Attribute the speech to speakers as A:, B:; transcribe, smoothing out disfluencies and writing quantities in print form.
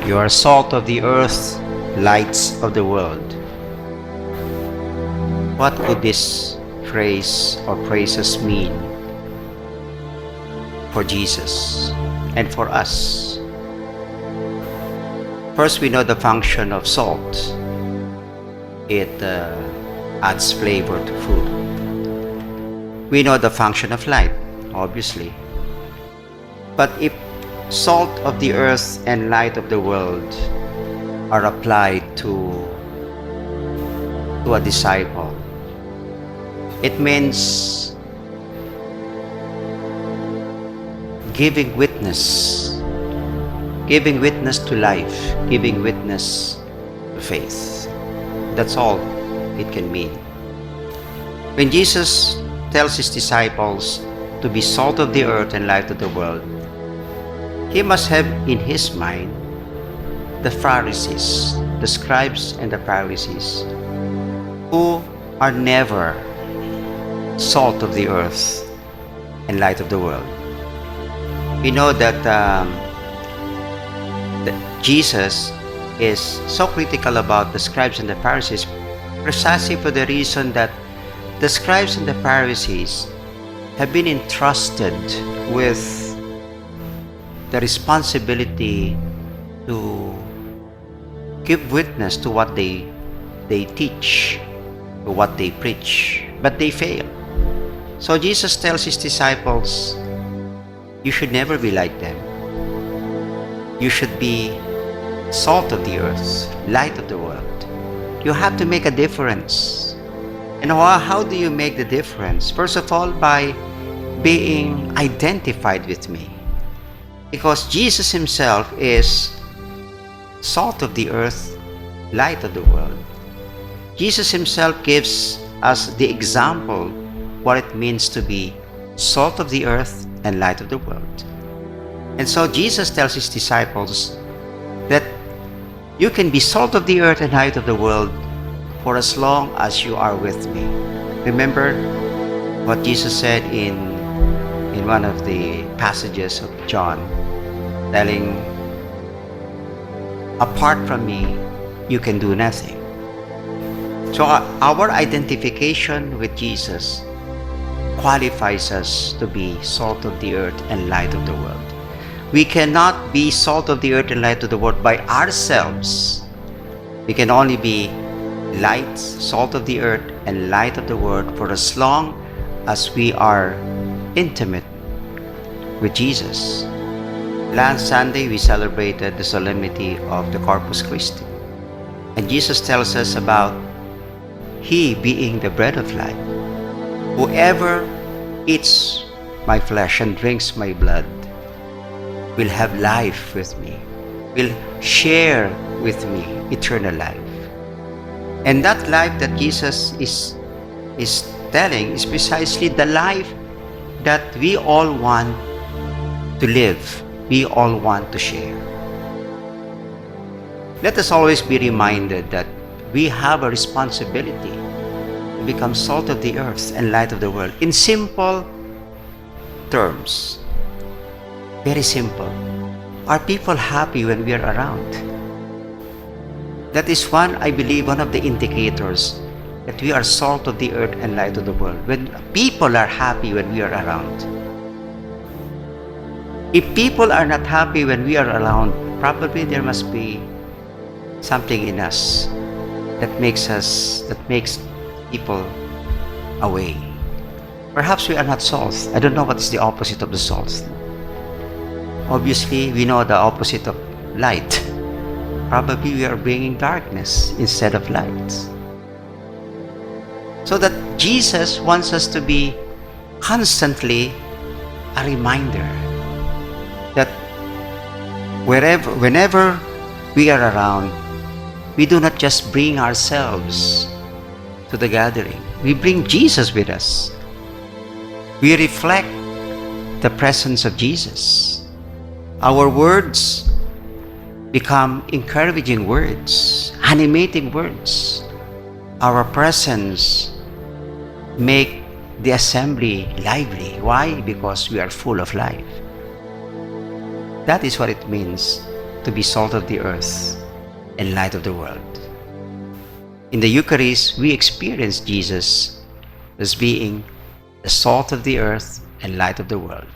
A: You are salt of the earth, lights of the world. What could this phrase or phrases mean for Jesus and for us? First, we know the function of salt. It adds flavor to food. We know the function of light, obviously. But if salt of the earth and light of the world are applied to a disciple, it means giving witness to life, giving witness to faith. That's all it can mean. When Jesus tells his disciples to be salt of the earth and light of the world, he must have in his mind the Pharisees, the scribes and the Pharisees, who are never salt of the earth and light of the world. We know that Jesus is so critical about the scribes and the Pharisees precisely for the reason that the scribes and the Pharisees have been entrusted with the responsibility to give witness to what they teach, to what they preach, but they fail. So Jesus tells his disciples, you should never be like them. You should be salt of the earth, light of the world. You have to make a difference. And how do you make the difference? First of all, by being identified with me. Because Jesus himself is salt of the earth, light of the world. Jesus himself gives us the example what it means to be salt of the earth and light of the world. And so Jesus tells his disciples that you can be salt of the earth and light of the world for as long as you are with me. Remember what Jesus said in one of the passages of John, telling, apart from me, you can do nothing. So our identification with Jesus qualifies us to be salt of the earth and light of the world. We cannot be salt of the earth and light of the world by ourselves. We can only be light, salt of the earth and light of the world for as long as we are intimate with Jesus. Last Sunday, we celebrated the solemnity of the Corpus Christi. And Jesus tells us about He being the bread of life. Whoever eats my flesh and drinks my blood will have life with me, will share with me eternal life. And that life that Jesus is telling is precisely the life that we all want to live, we all want to share. Let us always be reminded that we have a responsibility to become salt of the earth and light of the world. In simple terms, very simple. Are people happy when we are around? That is I believe, one of the indicators that we are salt of the earth and light of the world. When people are happy when we are around. If people are not happy when we are around, probably there must be something in us that makes people away. Perhaps we are not salt. I don't know what is the opposite of the salt. Obviously, we know the opposite of light. Probably we are bringing darkness instead of light. So that Jesus wants us to be constantly a reminder that whenever we are around, we do not just bring ourselves to the gathering. We bring Jesus with us. We reflect the presence of Jesus. Our words become encouraging words, animating words. Our presence make the assembly lively. Why? Because we are full of life. That is what it means to be salt of the earth and light of the world. In the Eucharist, we experience Jesus as being the salt of the earth and light of the world.